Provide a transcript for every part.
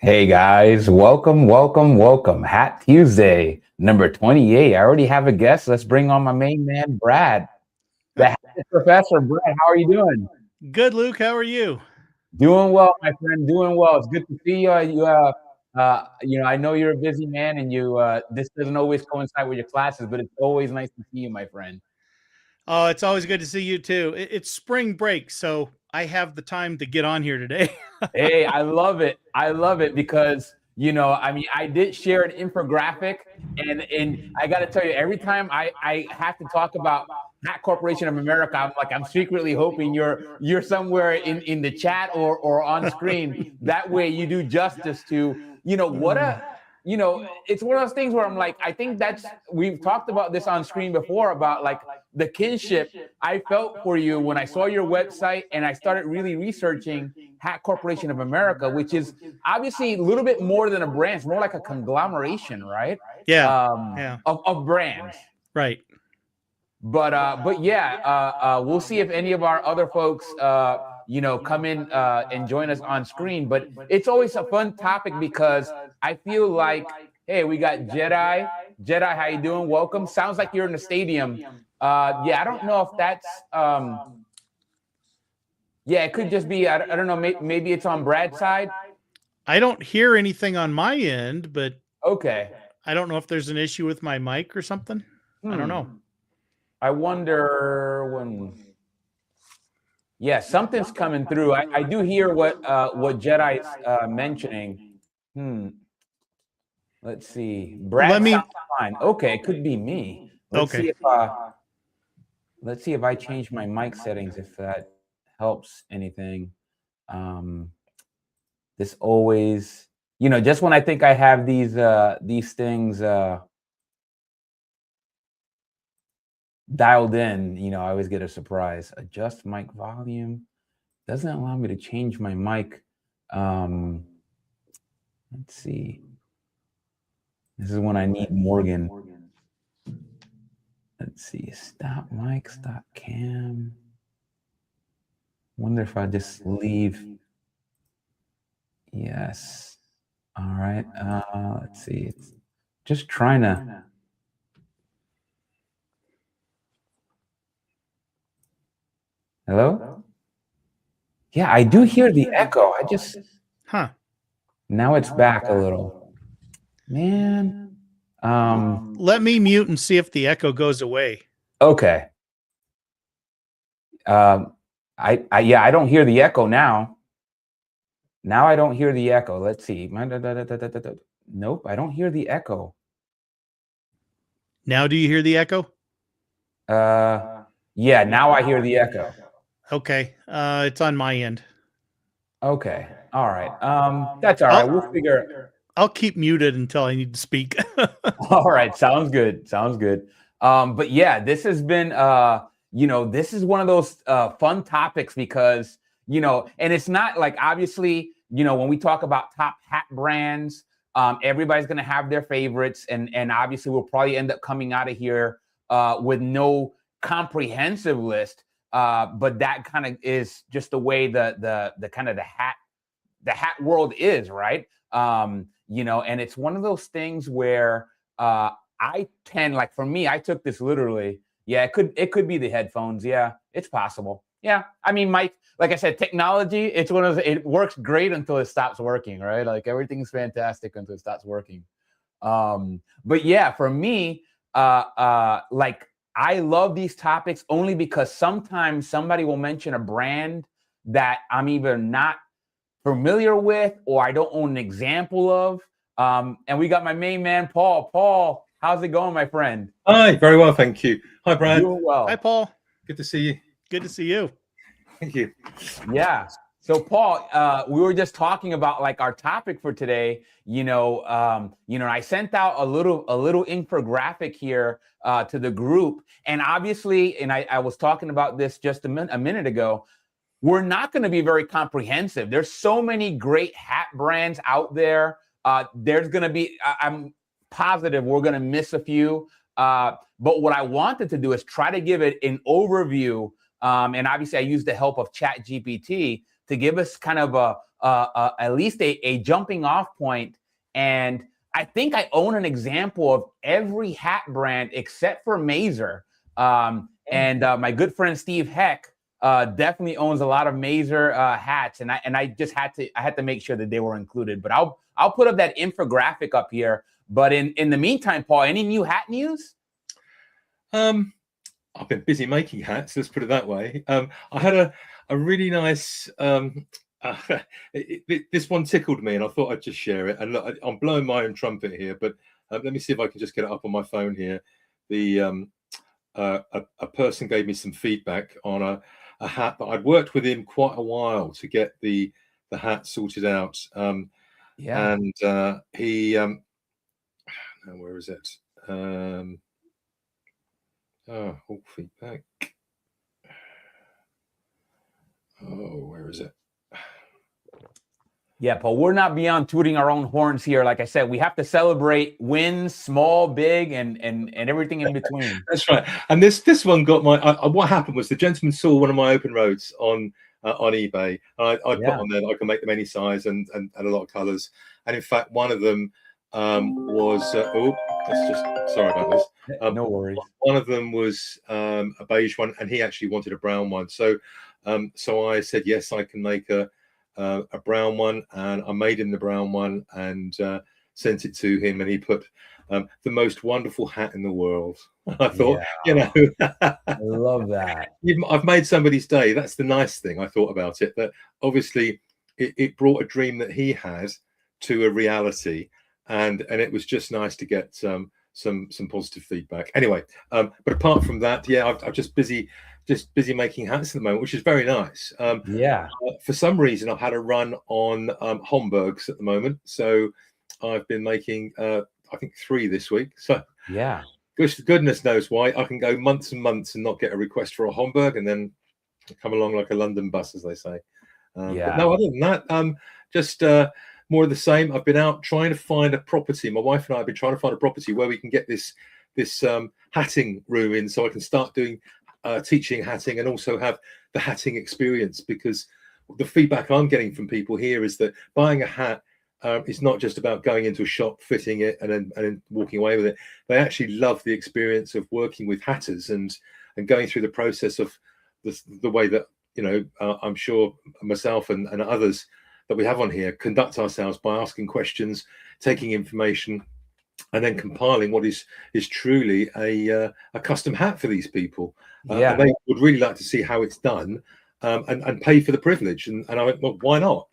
Hey guys, welcome. Hat Tuesday, number 28. I already have a guest. Let's bring on my main man, Brad. The Hat Professor. Brad, how are you doing? Good, Luke. How are you? Doing well, my friend. Doing well. It's good to see you. I know you're a busy man, and this doesn't always coincide with your classes, but it's always nice to see you, my friend. Oh, it's always good to see you too. It's spring break, so I have the time to get on here today. Hey, I love it. I love it because I did share an infographic, and I got to tell you, every time I have to talk about Hat Corporation of America, I'm secretly hoping you're somewhere in the chat or on screen. That way, you do justice to it's one of those things where I'm like, I think we've talked about this on screen before about like the kinship I felt for you when I saw your website and I started really researching Hat Corporation of America, which is obviously a little bit more than a brand. It's more like a conglomeration, right? Yeah. Of brands. Right. But yeah, we'll see if any of our other folks, come in and join us on screen. But it's always a fun topic because I feel like, hey, we got Jedi. Jedi, how you doing? Welcome. Sounds like you're in the stadium. Yeah, I don't know if that's. Yeah, it could just be. I don't know. Maybe it's on Brad's side. I don't hear anything on my end, but okay. I don't know if there's an issue with my mic or something. I don't know. I wonder when. Yeah, something's coming through. I do hear what Jedi's mentioning. Let's see. Brad sounds fine. Okay, it could be me. Let's see if I change my mic settings, if that helps anything. This always, just when I think I have these things dialed in, I always get a surprise. Adjust mic volume. Doesn't allow me to change my mic. Let's see. This is when I need Morgan. Let's see. Stop mic, stop cam. Wonder if I just leave. Yes. All right. Let's see. It's just trying to. Hello? Yeah, I do hear the echo. I just. Now it's back a little. Man. Let me mute and see if the echo goes away. Okay. I don't hear the echo now. Now I don't hear the echo. Let's see. Nope, I don't hear the echo. Now do you hear the echo? Yeah, now I hear the echo. Okay. It's on my end. Okay. All right. That's all right. We'll figure. I'll keep muted until I need to speak. All right. Sounds good. But yeah, this has been this is one of those fun topics because, and it's not like, obviously, when we talk about top hat brands, everybody's going to have their favorites. And obviously we'll probably end up coming out of here with no comprehensive list. But that kind of is just the way the kind of the hat world is, right? And it's one of those things where I tend, like, for me, I took this literally. Yeah, it could be the headphones. Yeah, it's possible. Yeah, I mean, Mike, like I said, technology, it's one of those, it works great until it stops working, right? Like everything's fantastic until it stops working. But yeah, for me, like, I love these topics only because sometimes somebody will mention a brand that I'm either not familiar with or I don't own an example of. And we got my main man, Paul. Paul, how's it going, my friend? Hi, very well, thank you. Hi, Brad. Doing well. Hi, Paul. Good to see you. Good to see you. Thank you. Yeah. So, Paul, we were just talking about like our topic for today. I sent out a little infographic here to the group, and obviously, and I was talking about this just a minute ago. We're not going to be very comprehensive. There's so many great hat brands out there. There's going to be, I'm positive we're going to miss a few. But what I wanted to do is try to give it an overview. And obviously I used the help of ChatGPT to give us kind of at least a jumping off point. And I think I own an example of every hat brand except for Mazer. And my good friend Steve Heck definitely owns a lot of Mazer hats, and I just had to make sure that they were included. But I'll put up that infographic up here. But in the meantime, Paul, any new hat news? I've been busy making hats. Let's put it that way. I had a really nice. This one tickled me, and I thought I'd just share it. And look, I'm blowing my own trumpet here, but let me see if I can just get it up on my phone here. A person gave me some feedback on a hat that I'd worked with him quite a while to get the hat sorted out. And he now where is it? All feedback. Oh, where is it? Yeah, Paul, we're not beyond tooting our own horns here. Like I said, we have to celebrate wins, small, big, and everything in between. That's right. And this one got my. What happened was the gentleman saw one of my open roads on eBay. I put on there that I can make them any size and a lot of colours. And in fact, one of them was. Let's just. Sorry about this. No worries. One of them was a beige one, and he actually wanted a brown one. So I said yes, I can make a brown one, and I made him the brown one and sent it to him, and he put the most wonderful hat in the world. I thought, I love that. I've made somebody's day. That's the nice thing I thought about it, that obviously it brought a dream that he had to a reality, and it was just nice to get some positive feedback. Anyway, but apart from that, I'm just busy making hats at the moment, which is very nice. For some reason, I've had a run on Homburgs at the moment, so I've been making I think 3 this week. So goodness knows why. I can go months and months and not get a request for a Homburg, and then come along like a London bus, as they say. But no, other than that, just more of the same. I've been out trying to find a property. My wife and I have been trying to find a property where we can get this hatting room in, so I can start doing teaching hatting and also have the hatting experience, because the feedback I'm getting from people here is that buying a hat is not just about going into a shop, fitting it, and then walking away with it. They actually love the experience of working with hatters and going through the process of the way that, I'm sure myself and others that we have on here conduct ourselves by asking questions, taking information, and then compiling what is truly a custom hat for these people. And they would really like to see how it's done, and pay for the privilege. And I went, well, why not?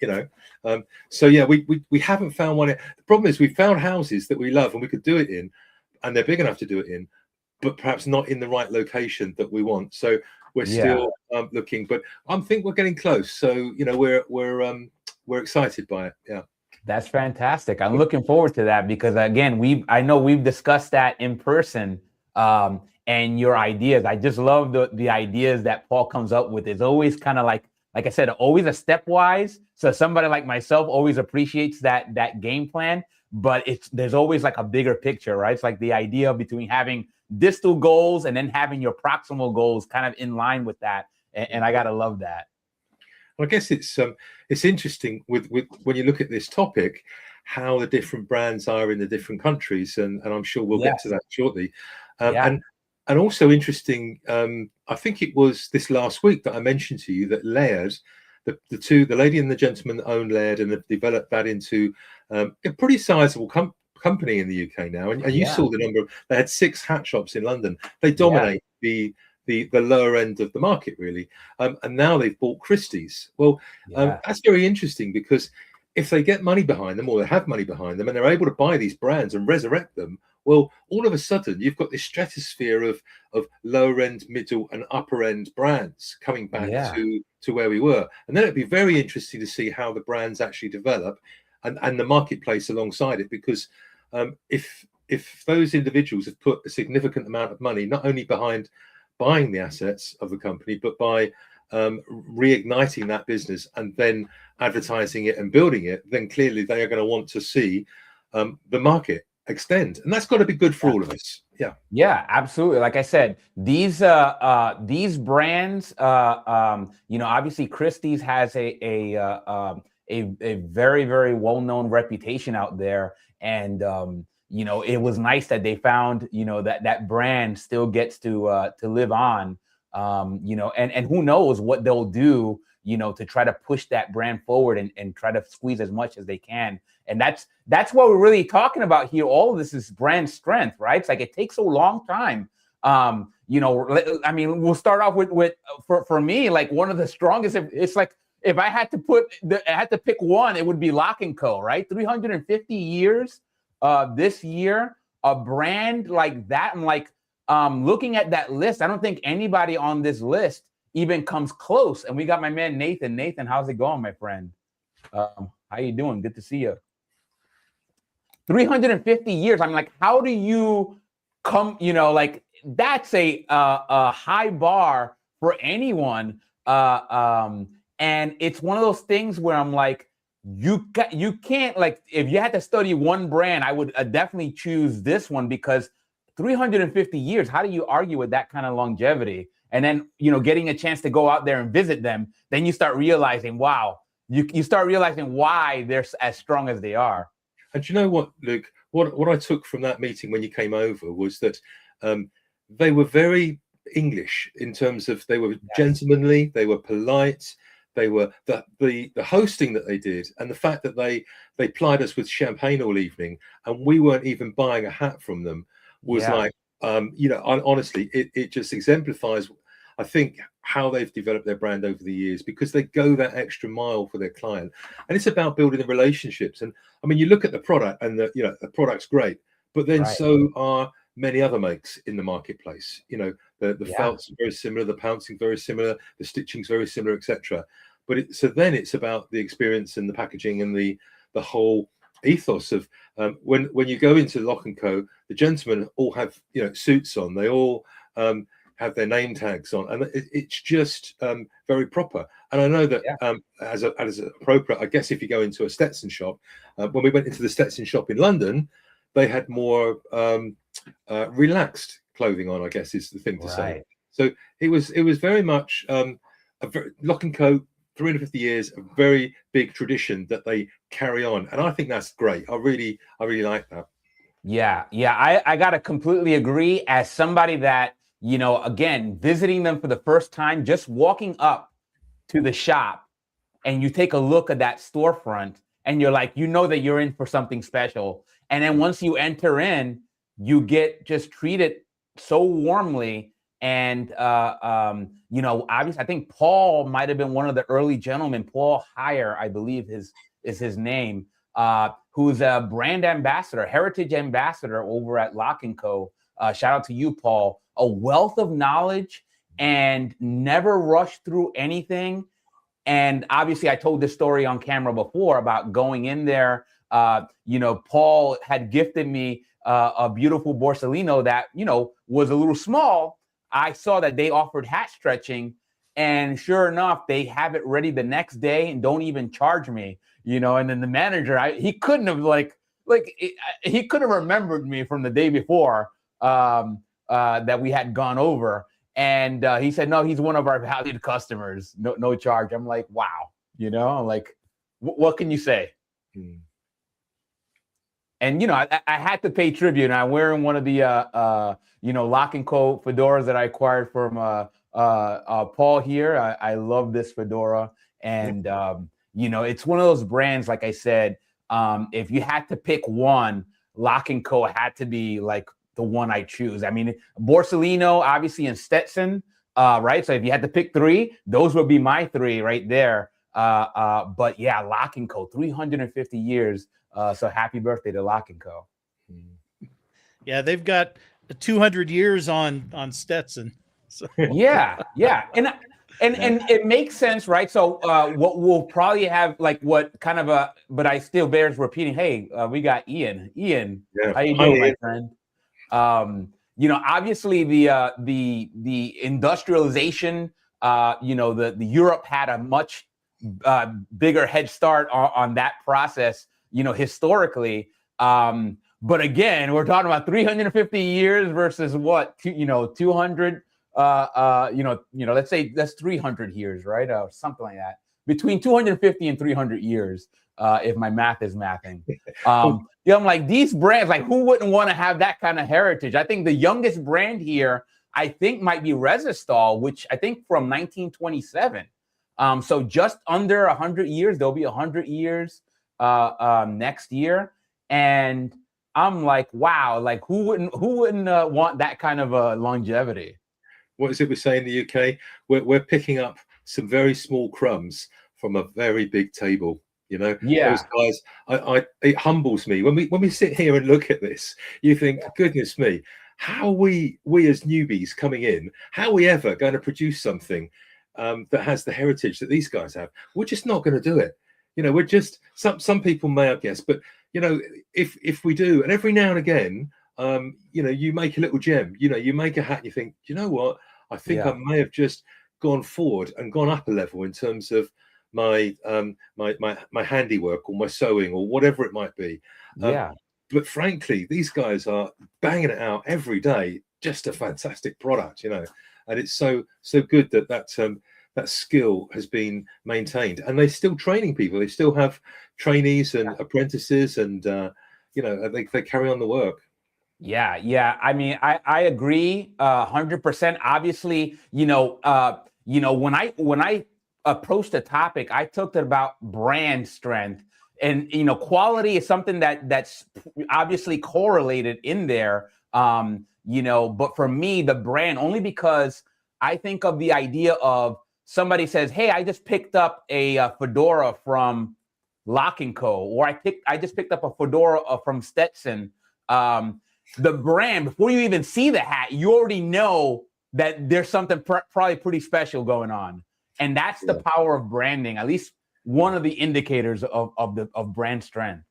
We haven't found one. The problem is we found houses that we love and we could do it in, and they're big enough to do it in, but perhaps not in the right location that we want. So we're still looking, but I think we're getting close. So we're excited by it. Yeah. That's fantastic. I'm looking forward to that, because again, I know we've discussed that in person, and your ideas. I just love the ideas that Paul comes up with. It's always kind of like I said, always a stepwise. So somebody like myself always appreciates that game plan, but there's always like a bigger picture, right? It's like the idea between having distal goals and then having your proximal goals kind of in line with that. And I gotta love that. I guess it's interesting with when you look at this topic, how the different brands are in the different countries, and I'm sure we'll get to that shortly. And also interesting, I think it was this last week that I mentioned to you that Laird, the lady and the gentleman own Laird, and have developed that into a pretty sizable company in the UK now. And you saw the number. They had 6 hat shops in London. They dominate the lower end of the market, really, and now they've bought Christie's. Well, that's very interesting, because if they get money behind them, or they have money behind them, and they're able to buy these brands and resurrect them, well, all of a sudden you've got this stratosphere of lower end, middle, and upper end brands coming back to where we were. And then it'd be very interesting to see how the brands actually develop, and the marketplace alongside it, because if those individuals have put a significant amount of money not only behind buying the assets of the company, but by reigniting that business and then advertising it and building it, then clearly they are going to want to see the market extend, and that's got to be good for all of us. Yeah, absolutely. Like I said, these brands, obviously Christie's has a very, very well-known reputation out there, and it was nice that they found that brand still gets to live on, and who knows what they'll do to try to push that brand forward and try to squeeze as much as they can. And that's what we're really talking about here. All of this is brand strength, right? It's like it takes a long time. I mean, we'll start off with for me, like one of the strongest. It's like if I had to pick one, it would be Lock & Co. Right, 350 years this year, a brand like that. And like looking at that list, I don't think anybody on this list even comes close. And we got my man Nathan. Nathan, how's it going, my friend? How you doing? Good to see you. 350 years. I'm like, how do you come? Like that's a high bar for anyone. And it's one of those things where I'm like, you can't, like, if you had to study one brand, I would definitely choose this one, because 350 years. How do you argue with that kind of longevity? And then, getting a chance to go out there and visit them, then you start realizing, wow, you start realizing why they're as strong as they are. And you know what, Luke, what I took from that meeting when you came over was that they were very English in terms of they were gentlemanly, they were polite, they were the hosting that they did, and the fact that they plied us with champagne all evening and we weren't even buying a hat from them was like, honestly, it just exemplifies, I think, how they've developed their brand over the years, because they go that extra mile for their client. And it's about building the relationships. And I mean, you look at the product and the product's great, but then so are many other makes in the marketplace. The felts are very similar, the pouncing very similar, the stitching's very similar, etc. But then it's about the experience and the packaging and the whole ethos of when you go into Lock & Co, the gentlemen all have suits on, they all have their name tags on, and it's just very proper. And I know that as appropriate, I guess, if you go into a Stetson shop, when we went into the Stetson shop in London, they had more relaxed clothing on, I guess is the thing to say. So it was very much Lock & Co, 350 years, a very big tradition that they carry on, and I think that's great. I really like that. Yeah, I gotta completely agree. As somebody that, again, visiting them for the first time, just walking up to the shop and you take a look at that storefront and you're like, that you're in for something special. And then once you enter in, you get just treated so warmly. And, obviously, I think Paul might have been one of the early gentlemen, Paul Heyer, I believe is his name, who's a brand ambassador, heritage ambassador over at Lock & Co. Shout out to you, Paul. A wealth of knowledge and never rushed through anything. And obviously, I told this story on camera before about going in there. Paul had gifted me a beautiful Borsellino that, was a little small. I saw that they offered hat stretching, and sure enough, they have it ready the next day and don't even charge me, and then the manager, he couldn't have he could have remembered me from the day before that we had gone over. And he said, no, he's one of our valued customers. No charge. I'm like, wow, I'm like, what can you say? And, I had to pay tribute. And I'm wearing one of the, Lock & Co fedoras that I acquired from Paul here. I love this fedora. And, it's one of those brands, like I said, if you had to pick one, Lock & Co had to be like the one I choose. I mean, Borsellino, obviously, and Stetson, right? So if you had to pick three, those would be my three right there. But yeah, Lock & Co, 350 years. So happy birthday to Lock & Co. Yeah, they've got 200 years on Stetson. So. Yeah. And it makes sense, right? So what we'll probably have, like, what kind of but I still bears repeating, hey, we got Ian. How you doing, my friend? Obviously the industrialization, the Europe had a much bigger head start on that process, historically. But again, we're talking about 350 years versus what, 200, let's say that's 300 years, right? Something like that. Between 250 and 300 years, if my math is mathing. I'm like, these brands, like, who wouldn't want to have that kind of heritage? I think the youngest brand here, I think, might be Resistol, which I think from 1927. So just under 100 years, there'll be 100 years next year. And I'm like, wow, like who wouldn't want that kind of longevity? What is it we say in the UK? We're picking up some very small crumbs from a very big table. Yeah. Those guys, it humbles me when we sit here and look at this. You think, goodness me, how we as newbies coming in, how are we ever going to produce something that has the heritage that these guys have? We're just not going to do it. We're just some people may, I guess, but if we do, and every now and again, you make a little gem. You make a hat, and you think, you know what? I think I may have just gone forward and gone up a level in terms of my my handiwork or my sewing or whatever it might be. But frankly, these guys are banging it out every day. Just a fantastic product, and it's so good that skill has been maintained, and they're still training people. They still have trainees and apprentices, and they carry on the work. Yeah. I mean, I agree 100%. Obviously, when I approached the topic, I talked about brand strength, and quality is something that's obviously correlated in there. But for me, the brand, only because I think of the idea of somebody says, hey, I just picked up a fedora from Lock & Co., or I just picked up a fedora from Stetson. The brand, before you even see the hat, you already know that there's something probably pretty special going on. And that's the power of branding, at least one of the indicators of brand strength.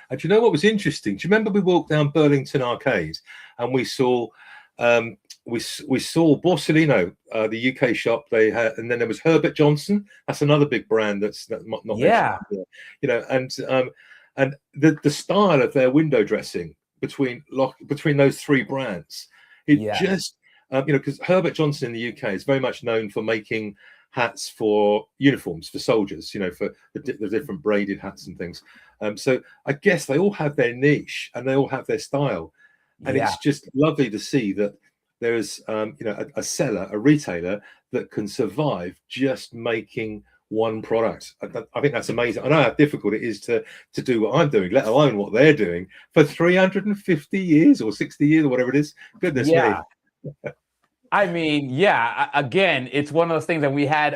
And do you know what was interesting? Do you remember we walked down Burlington Arcade and we saw we saw Borsellino, the UK shop they had, and then there was Herbert Johnson. That's another big brand that's not and the style of their window dressing between those three brands, just because Herbert Johnson in the UK is very much known for making hats for uniforms for soldiers, for the different braided hats and things. So I guess they all have their niche and they all have their style, and it's just lovely to see that there is a seller, a retailer that can survive just making one product. I think that's amazing. I know how difficult it is to do what I'm doing, let alone what they're doing for 350 years or 60 years or whatever it is. Goodness me. I mean, again, it's one of those things that we had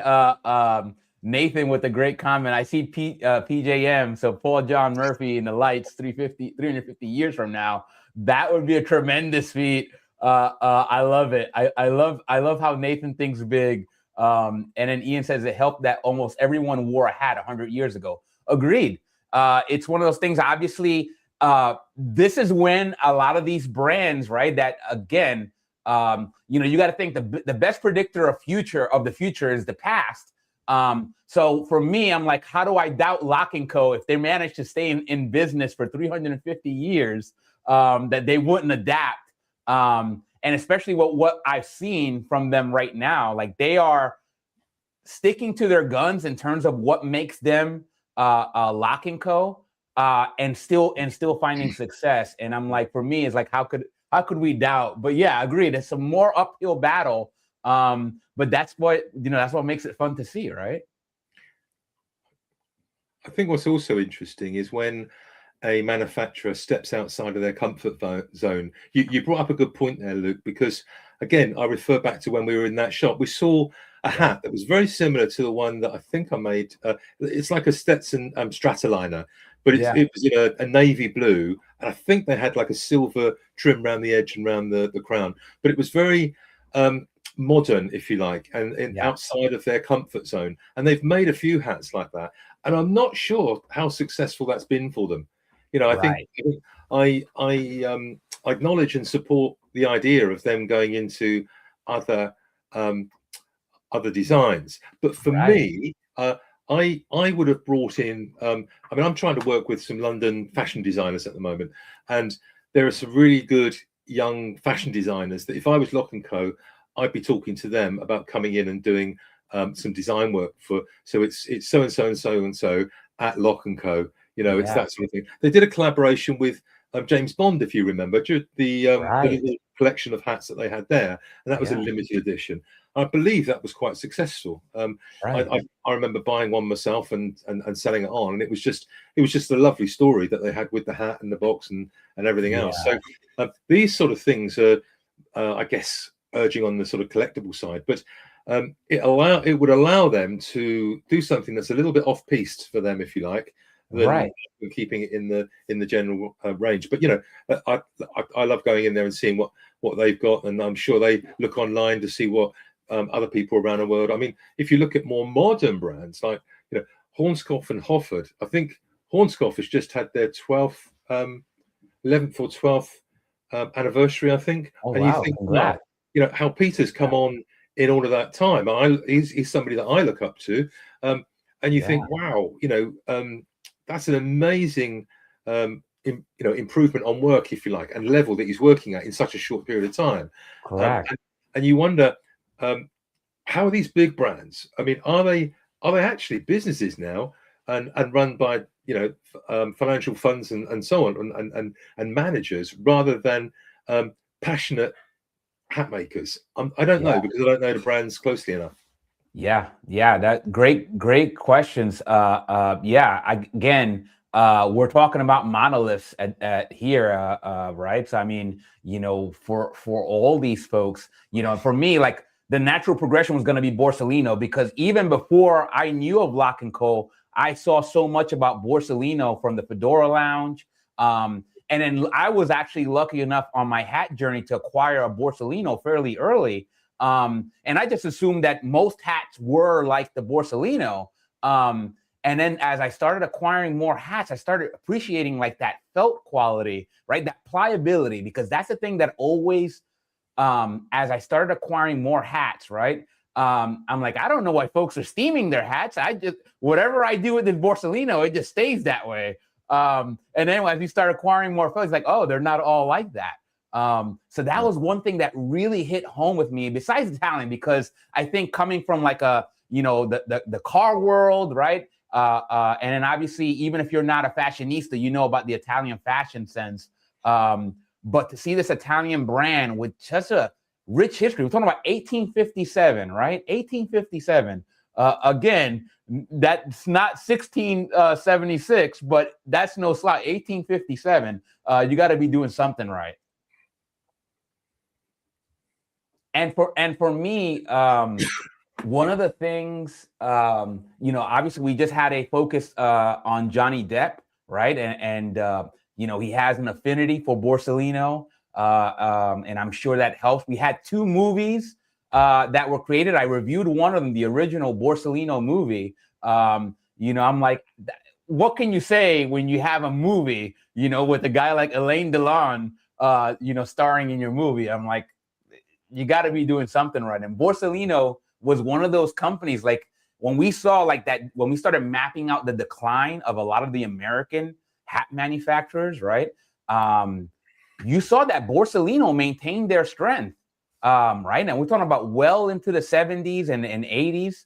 Nathan with a great comment. I see PJM, so Paul John Murphy in the lights 350 years from now. That would be a tremendous feat. I love it. I love how Nathan thinks big. And then Ian says it helped that almost everyone wore a hat 100 years ago. Agreed. It's one of those things, obviously, this is when a lot of these brands, right, that again, you got to think the best predictor of the future is the past. So for me, I'm like, how do I doubt Lock & Co. if they managed to stay in business for 350 years, that they wouldn't adapt? And especially what I've seen from them right now, like they are sticking to their guns in terms of what makes them Lock & Co. And still finding success. And I'm like, for me, it's like, how could we doubt? But yeah, agreed. It's a more uphill battle. But that's what makes it fun to see, right? I think what's also interesting is when a manufacturer steps outside of their comfort zone. You brought up a good point there, Luke, because again, I refer back to when we were in that shop. We saw a hat that was very similar to the one that I think I made. It's like a Stetson Stratoliner, but it was in a navy blue, and I think they had like a silver trim around the edge and around the crown. But it was very modern, if you like, and outside of their comfort zone. And they've made a few hats like that, and I'm not sure how successful that's been for them. I think I acknowledge and support the idea of them going into other designs, but for me, I would have brought in. I'm trying to work with some London fashion designers at the moment, and there are some really good young fashion designers that if I was Lock & Co, I'd be talking to them about coming in and doing some design work for. So it's so and so and so and so at Lock & Co. You know, it's that sort of thing. They did a collaboration with James Bond, if you remember, the little collection of hats that they had there, and that was a limited edition. I believe that was quite successful. I remember buying one myself and selling it on, and it was just a lovely story that they had with the hat and the box and everything else. So these sort of things are, I guess, urging on the sort of collectible side, but it would allow them to do something that's a little bit off piste for them, if you like, than keeping it in the general range. But you know, I love going in there and seeing what they've got, and I'm sure they look online to see what other people around the world. I mean, if you look at more modern brands like, you know, Hornscoff and Hofford, I think Hornscoff has just had their 11th or 12th anniversary, I think. You think, wow, you know, how Peter's come on in all of that time. He's somebody that I look up to, and you think, wow, you know, that's an amazing improvement on work, if you like, and level that he's working at in such a short period of time. And you wonder, how are these big brands? I mean, are they actually businesses now and run by, you know, financial funds and so on and managers rather than passionate hat makers? I don't know, because I don't know the brands closely enough. That great questions. Again, we're talking about monoliths at here, right? So I mean, you know, for all these folks, you know, for me, like, the natural progression was going to be Borsellino, because even before I knew of Lock & Co, I saw so much about Borsellino from the Fedora Lounge. And then I was actually lucky enough on my hat journey to acquire a Borsellino fairly early. And I just assumed that most hats were like the Borsellino. And then as I started acquiring more hats, I started appreciating like that felt quality, right? That pliability, because that's the thing that always, as I started acquiring more hats, right? I'm like, I don't know why folks are steaming their hats. Whatever I do with this Borsellino, it just stays that way. And then as you start acquiring more folks, like, oh, they're not all like that. So that was one thing that really hit home with me, besides the talent, because I think coming from like the car world, right? And then obviously, even if you're not a fashionista, you know about the Italian fashion sense. But to see this Italian brand with such a rich history, we're talking about 1857, right? 1857. Again, that's not 1676, but that's no slouch. 1857. You got to be doing something right. And for me, one of the things, you know, obviously we just had a focus on Johnny Depp, right? And you know, he has an affinity for Borsellino, and I'm sure that helps. We had 2 movies that were created. I reviewed one of them, the original Borsellino movie. You know, I'm like, what can you say when you have a movie, you know, with a guy like Alain Delon, you know, starring in your movie? I'm like, you got to be doing something right. And Borsellino was one of those companies, like when we saw like that, when we started mapping out the decline of a lot of the American hat manufacturers, right? You saw that Borsellino maintained their strength, right? Now we're talking about well into the 70s and 80s.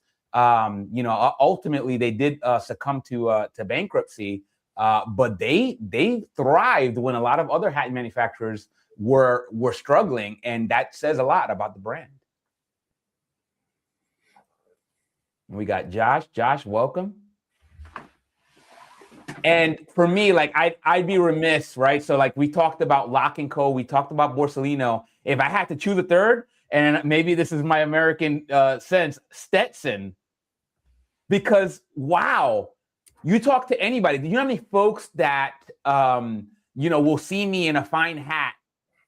You know, ultimately they did succumb to bankruptcy, but they thrived when a lot of other hat manufacturers were struggling, and that says a lot about the brand. We got Josh. Josh, welcome. And for me, like I'd be remiss, right? So like we talked about Lock & Co, we talked about Borsellino. If I had to choose a third, and maybe this is my American sense, Stetson. Because wow, you talk to anybody. Do you know how many folks that you know, will see me in a fine hat,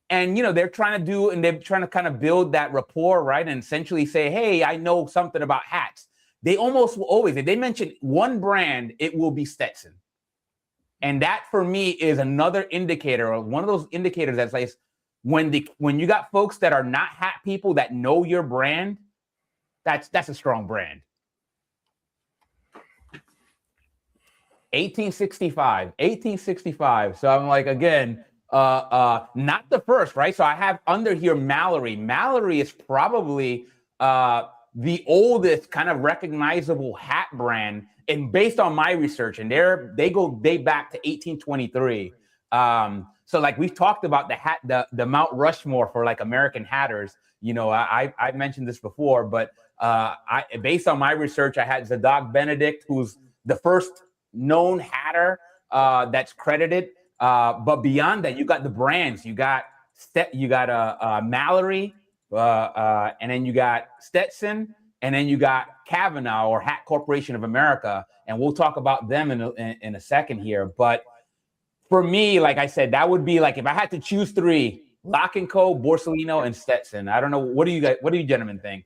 and you know they're trying to kind of build that rapport, right? And essentially say, hey, I know something about hats. They almost will always, if they mention one brand, it will be Stetson. And that for me is another indicator, or one of those indicators that's like when you got folks that are not hat people that know your brand, that's a strong brand. 1865. So I'm like, again, not the first, right? So I have under here Mallory. Mallory is probably the oldest kind of recognizable hat brand, and based on my research, and they go back to 1823. So like we've talked about the Mount Rushmore for like American hatters. You know, I mentioned this before, but based on my research, I had Zadok Benedict, who's the first known hatter that's credited. But beyond that, you got the brands. You got Mallory, and then you got Stetson, and then you got Kavanaugh or Hat Corporation of America, and we'll talk about them in a second here. But for me, like I said, that would be like if I had to choose three: Lock & Co, Borsellino, and Stetson. I don't know. What do you gentlemen think?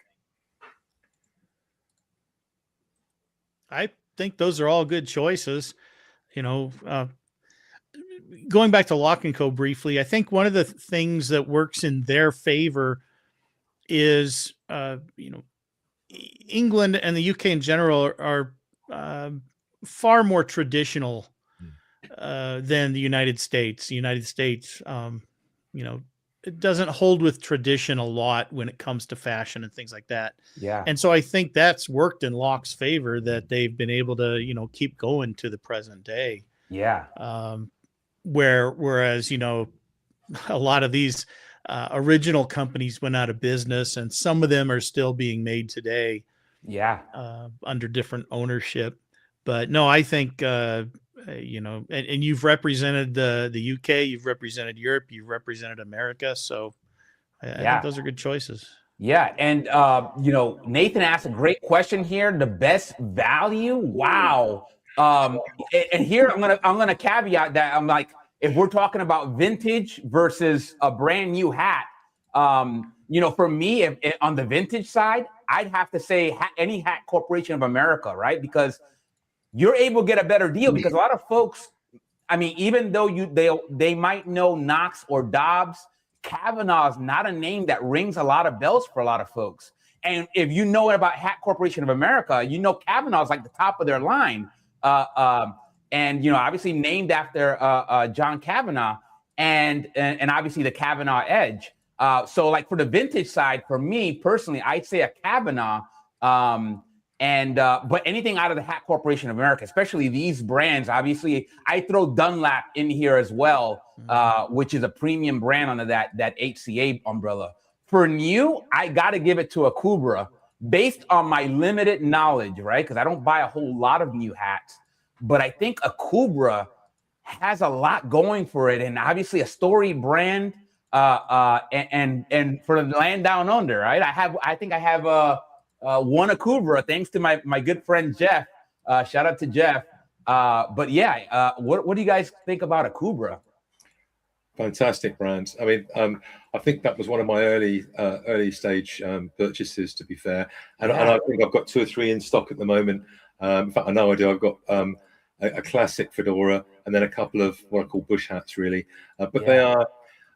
I think those are all good choices. You know, going back to Lock & Co briefly, I think one of the things that works in their favor is, you know, England and the UK in general are far more traditional than the United States. The United States, you know, it doesn't hold with tradition a lot when it comes to fashion and things like that. Yeah. And so I think that's worked in Lock's favor, that they've been able to, you know, keep going to the present day. Yeah. Whereas, you know, a lot of these original companies went out of business, and some of them are still being made today. Yeah. Under different ownership. But no, I think, you know, and you've represented the UK, you've represented Europe, you've represented America. So I think those are good choices. Yeah. And, you know, Nathan asked a great question here. The best value. Wow. And here I'm going to caveat that. I'm like, if we're talking about vintage versus a brand new hat, you know, for me, if on the vintage side, I'd have to say any Hat Corporation of America, right? Because you're able to get a better deal, because a lot of folks, I mean, even though they might know Knox or Dobbs, Kavanaugh is not a name that rings a lot of bells for a lot of folks. And if you know about Hat Corporation of America, you know Kavanaugh is like the top of their line. And, you know, obviously named after John Kavanaugh, and obviously the Kavanaugh Edge. So like for the vintage side, for me personally, I'd say a Kavanaugh. But anything out of the Hat Corporation of America, especially these brands, obviously I throw Dunlap in here as well, which is a premium brand under that HCA umbrella. For new, I got to give it to a Kubra based on my limited knowledge, right? Because I don't buy a whole lot of new hats, but I think a Kubra has a lot going for it. And obviously a storied brand, and for the land down under, right? I think I have one Kubra, thanks to my good friend Jeff. Shout out to Jeff. But yeah, what do you guys think about a Kubra? Fantastic brand. I mean, I think that was one of my early stage purchases, to be fair. And I think I've got 2 or 3 in stock at the moment. In fact, I know I do. I've got a classic fedora, and then a couple of what I call bush hats, really. But they are,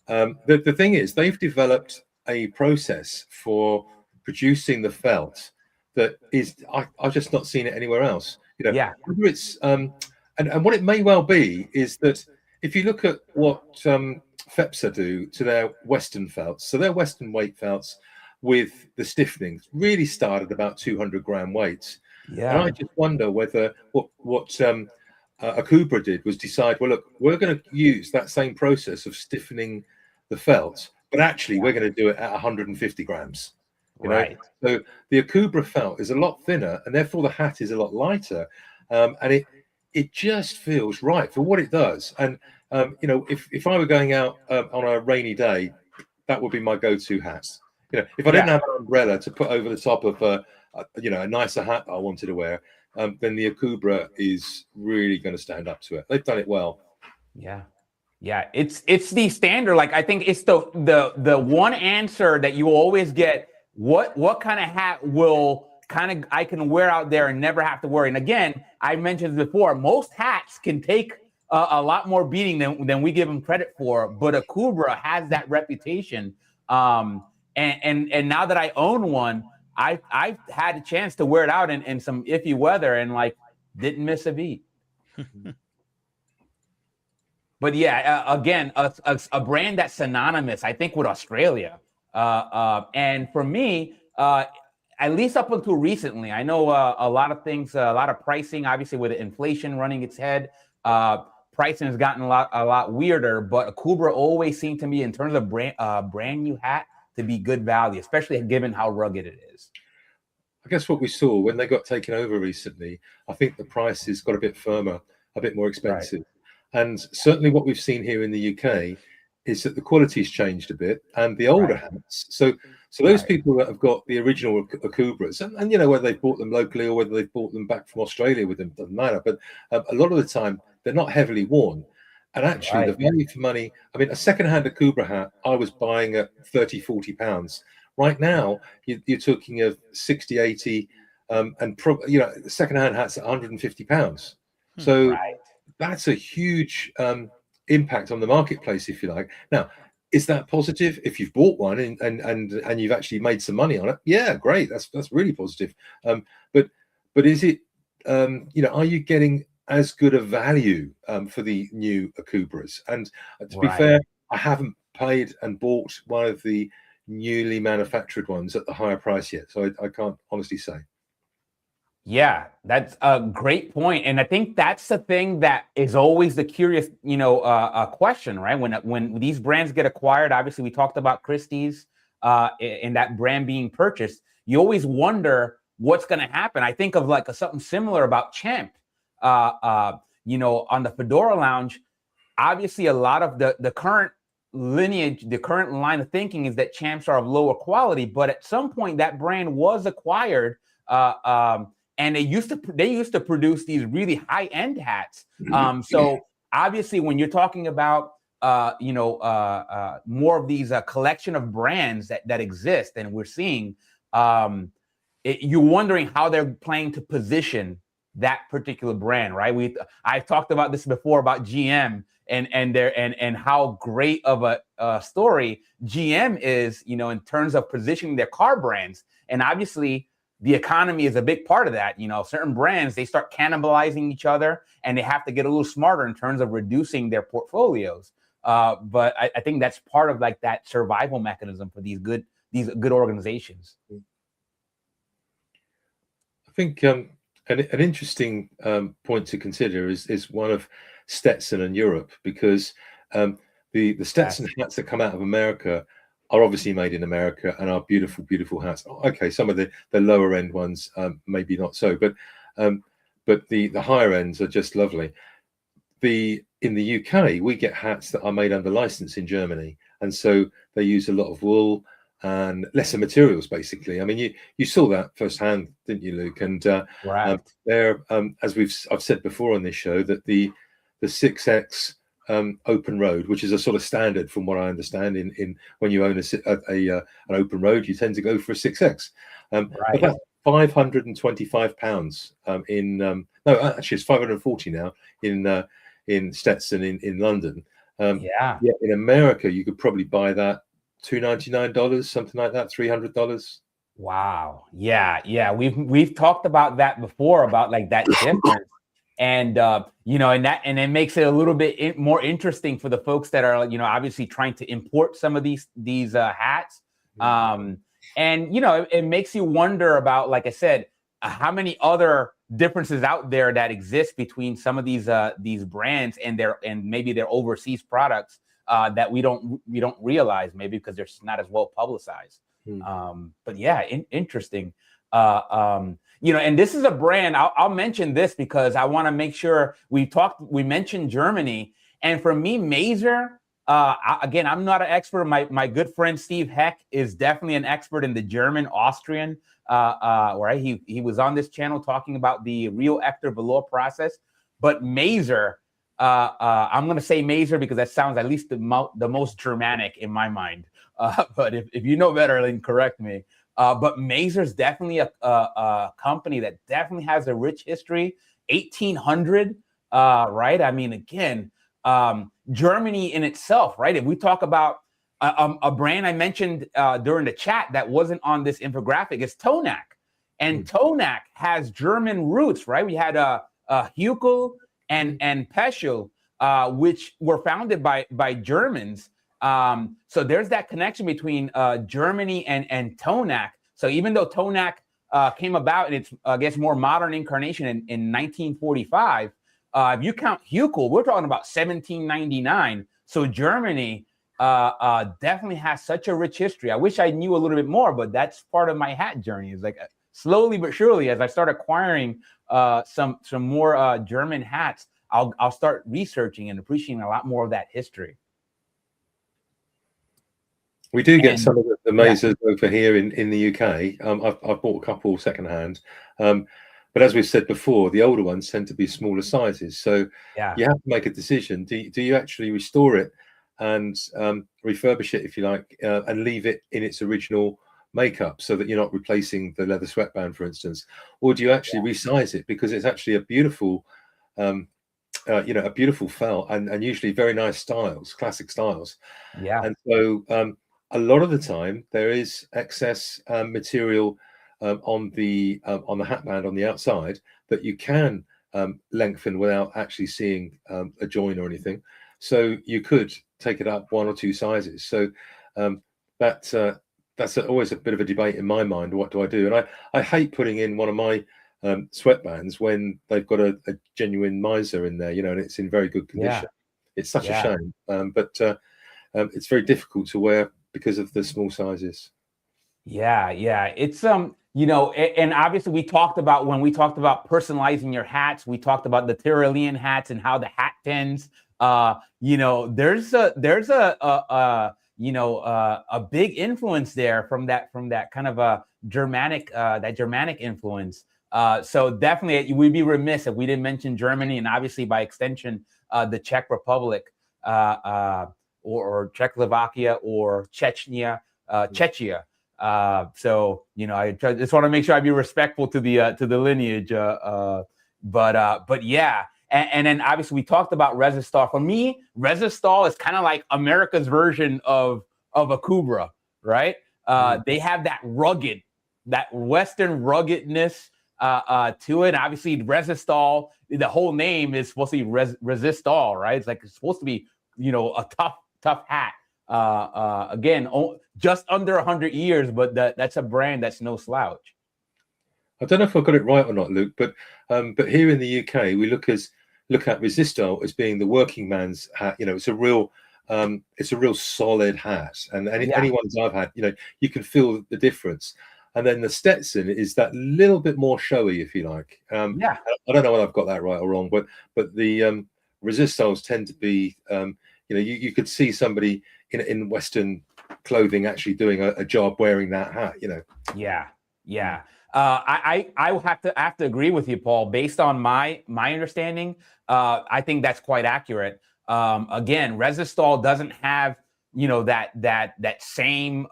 the thing is, they've developed a process for producing the felt that is, I've just not seen it anywhere else. You know, whether it's, and what it may well be is that if you look at what FEPSA do to their Western felts, so their Western weight felts with the stiffening really start at about 200 gram weights. Yeah. And I just wonder whether what a Kubra did was decide, well, look, we're going to use that same process of stiffening the felt, but actually we're going to do it at 150 grams. You know? So the Kubra felt is a lot thinner, and therefore the hat is a lot lighter, and it just feels right for what it does. And you know, if I were going out on a rainy day, that would be my go-to hat. You know, if I didn't have an umbrella to put over the top of you know, a nicer hat that I wanted to wear, then the Kubra is really going to stand up to it. They've done it well. Yeah, it's the standard. Like, I think it's the one answer that you always get. What kind of hat will I can wear out there and never have to worry? And again, I mentioned before, most hats can take a lot more beating than we give them credit for, but a Kubra has that reputation. And now that I own one, I've had a chance to wear it out in some iffy weather and like didn't miss a beat. but yeah, again, a brand that's synonymous, I think, with Australia. And for me, at least up until recently, I know a lot of things, a lot of pricing, obviously with inflation running its head, pricing has gotten a lot weirder. But Akubra always seemed to me, in terms of brand new hat, to be good value, especially given how rugged it is. I guess what we saw when they got taken over recently, I think the prices got a bit firmer, a bit more expensive. Right. And certainly what we've seen here in the UK is that the quality's changed a bit, and the older hats. So those people that have got the original Akubras, and whether they've bought them locally or whether they've bought them back from Australia with them, doesn't matter. But a lot of the time, they're not heavily worn. And actually, the value for money, I mean, a second-hand Akubra hat, I was buying at 30, 40 pounds. Right now, you're talking of 60, 80, and second-hand hats at 150 pounds. So that's a huge impact on the marketplace, if you like. Now, is that positive? If you've bought one and you've actually made some money on it, yeah, great. That's really positive. But is it, are you getting as good a value for the new Akubras? And to be fair, I haven't paid and bought one of the newly manufactured ones at the higher price yet, so I can't honestly say. Yeah, that's a great point, and I think that's the thing that is always the curious, question, right? When these brands get acquired, obviously we talked about Christie's and that brand being purchased. You always wonder what's going to happen. I think of like something similar about Champ. On the Fedora Lounge, obviously a lot of the current lineage, the current line of thinking is that Champs are of lower quality, but at some point that brand was acquired, and they used to produce these really high-end hats. So obviously when you're talking about more of these collection of brands that exist, and we're seeing, you're wondering how they're planning to position that particular brand, right? I've talked about this before about GM and how great of a story GM is, in terms of positioning their car brands. And obviously the economy is a big part of that. Certain brands, they start cannibalizing each other, and they have to get a little smarter in terms of reducing their portfolios. But I think that's part of like that survival mechanism for these good organizations. I think an interesting point to consider is one of Stetson and Europe, because the Stetson hats that come out of America are obviously made in America and are beautiful, beautiful hats. Okay, some of the lower end ones maybe not so, but the higher ends are just lovely. In the UK, we get hats that are made under license in Germany, and so they use a lot of wool and lesser materials, basically. I mean, you saw that firsthand, didn't you, Luke? And there, as I've said before on this show, that the 6X open road, which is a sort of standard from what I understand, in when you own an open road, you tend to go for a 6X. But that's £525 no, actually it's 540 now in Stetson in London. Yeah, in America you could probably buy that $299, something like that, $300. Wow. Yeah. We've talked about that before, about like that difference. And and it makes it a little bit more interesting for the folks that are, obviously trying to import some of these hats. And it makes you wonder about, like I said, how many other differences out there that exist between some of these brands and maybe their overseas products that we don't realize, maybe because they're not as well publicized. But yeah, interesting. And this is a brand, I'll mention this because I want to make sure we mentioned Germany. And for me, Maser, again, I'm not an expert. My good friend, Steve Heck, is definitely an expert in the German, Austrian, right? He was on this channel talking about the Rio Ector velour process. But Maser, I'm going to say Maser because that sounds at least the most Germanic in my mind. But if you know better, then correct me. But Maser's definitely a company that definitely has a rich history. 1800, right? I mean, again, Germany in itself, right? If we talk about a brand I mentioned during the chat that wasn't on this infographic, is Tonak. And Tonak has German roots, right? We had Huckel and Peschel. which were founded by Germans. So there's that connection between Germany and Tonak. So even though Tonak came about in its, I guess, more modern incarnation in 1945, if you count Huckel, we're talking about 1799. So Germany definitely has such a rich history. I wish I knew a little bit more, but that's part of my hat journey. It's like slowly but surely, as I start acquiring some more German hats, I'll start researching and appreciating a lot more of that history. We do get some of the mazers over here in the UK. I've bought a couple secondhand, but as we've said before, the older ones tend to be smaller sizes. So you have to make a decision. Do you actually restore it and refurbish it, if you like, and leave it in its original makeup so that you're not replacing the leather sweatband, for instance, or do you actually resize it because it's actually a beautiful, a beautiful felt and usually very nice styles, classic styles. Yeah, and so. A lot of the time, there is excess material on the hatband on the outside that you can lengthen without actually seeing a join or anything. So you could take it up 1 or 2 sizes. So that's always a bit of a debate in my mind. What do I do? And I hate putting in one of my sweatbands when they've got a genuine miser in there, and it's in very good condition. It's such a shame, but it's very difficult to wear because of the small sizes. It's and obviously when we talked about personalizing your hats, we talked about the Tyrolean hats and how the hat pins, there's a big influence there from that kind of a Germanic influence. So definitely we'd be remiss if we didn't mention Germany, and obviously by extension the Czech Republic, or Czechoslovakia or Chechnya. So I just want to make sure I be respectful to the lineage. But yeah, and then obviously we talked about Resistal. For me, Resistal is kind of like America's version of a Kubra, right? They have that Western ruggedness to it. Obviously, Resistal, the whole name is supposed to be Resistal, right? It's supposed to be a tough hat. Again, just under 100 years, but that's a brand that's no slouch. I don't know if I got it right or not, Luke, but here in the UK, we look at Resistal as being the working man's hat. It's a real solid hat, and any ones I've had, you can feel the difference. And then the Stetson is that little bit more showy, if you like. I don't know whether I've got that right or wrong, but the Resistals tend to be you could see somebody in Western clothing actually doing a job wearing that hat, I have to agree with you, Paul. Based on my understanding, I think that's quite accurate. Again, Resistal doesn't have that same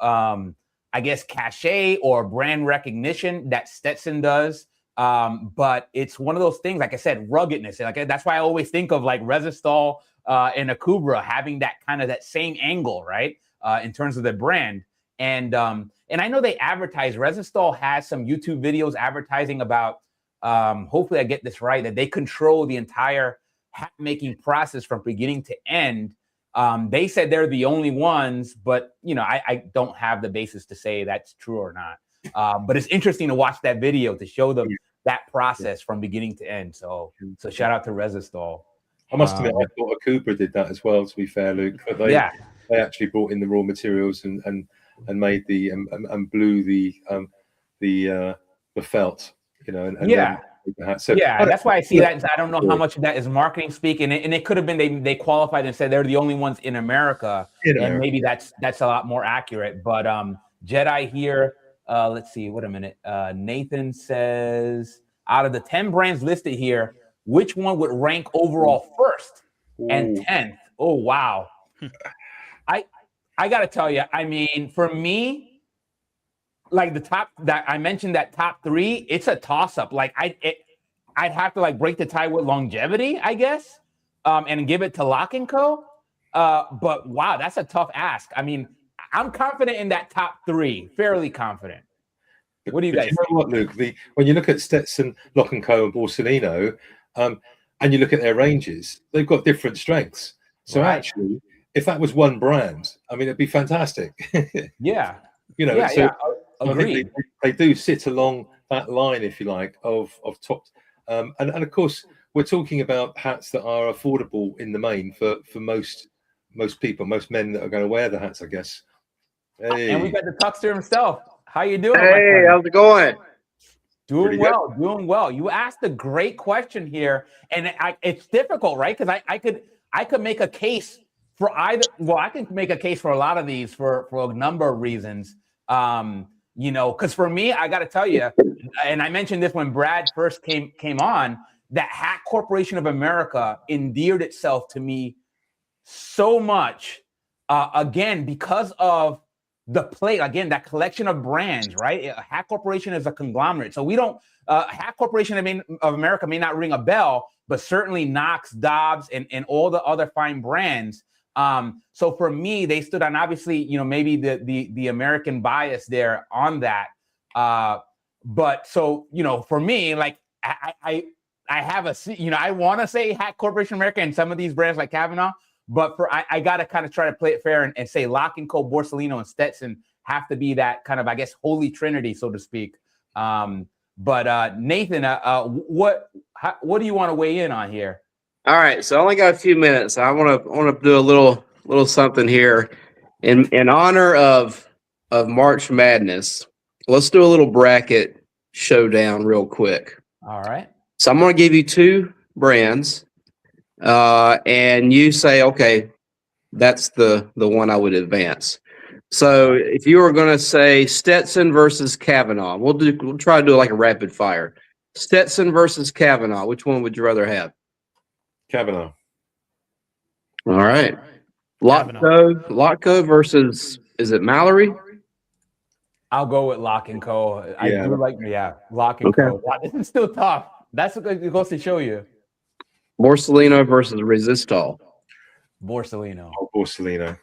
I guess cachet or brand recognition that Stetson does. But it's one of those things, like I said, ruggedness. Like that's why I always think of like Resistal and a Kubra having that kind of that same angle, right? In terms of the brand. And I know they advertise, Resistal has some YouTube videos advertising about, hopefully I get this right, that they control the entire hat making process from beginning to end. They said they're the only ones, but I don't have the basis to say that's true or not. But it's interesting to watch that video to show them that process from beginning to end. So shout out to Resistal. I must admit, I thought a Cooper did that as well, to be fair, Luke. But they actually brought in the raw materials and made the and blew the felt, So that's why I see that. I don't know how much of that is marketing speak, and it could have been they qualified and said they're the only ones in America, and maybe that's a lot more accurate. But Jedi here, let's see, wait a minute. Nathan says, out of the 10 brands listed here, which one would rank overall first and 10th? Oh wow. I gotta tell you, I mean, for me, like the top that I mentioned, that top 3, it's a toss-up. Like I'd have to like break the tie with longevity, I guess, and give it to Lock & Co. But wow, that's a tough ask. I mean, I'm confident in that top 3, fairly confident. What do you guys think? What, Luke? When you look at Stetson, Lock & Co, and Borsellino, and you look at their ranges, they've got different strengths. So Right. actually, if that was one brand, I mean, it'd be fantastic. Yeah. You know, Yeah. so Yeah. I think Agreed. they do sit along that line, if you like, of top. And of course, we're talking about hats that are affordable in the main for most people, most men that are going to wear the hats, I guess. Hey. And we got the Tuckster himself. How you doing, my Hey, friend? how's it going? Doing well, doing well. You asked a great question here, and it's difficult, right? Because I could make a case for either. Well, I can make a case for a lot of these for a number of reasons. You know, because for me, I got to tell you, and I mentioned this when Brad first came on, that Hat Corporation of America endeared itself to me so much. Again, because of the plate, again, that collection of brands, right? Hat Corporation is a conglomerate. So we don't, Hat Corporation of America may not ring a bell, but certainly Knox, Dobbs, and all the other fine brands. So for me, they stood on, obviously, you know, maybe the American bias there on that. But so, you know, for me, like I have a, you know, I want to say Hat Corporation of America and some of these brands like Kavanaugh, but I got to kind of try to play it fair and say Lock & Co, Borsalino, and Stetson have to be that kind of, I guess, holy trinity, so to speak. But Nathan, what do you want to weigh in on here? All right, so I only got a few minutes. I want to do a little something here in honor of March Madness. Let's do a little bracket showdown real quick. All right. So I'm going to give you two brands, and you say, okay, that's the one I would advance. So if you were going to say Stetson versus Kavanaugh, we'll try to do like a rapid fire. Stetson versus Kavanaugh, which one would you rather have? Kavanaugh. All right. Lotco versus, is it Mallory? I'll go with Lock & Co. I Yeah. do like, Lock & Co. Wow, this is still tough. That's what it goes to show you. Borsalino versus Resistol. Borsalino. Oh, Borsalino.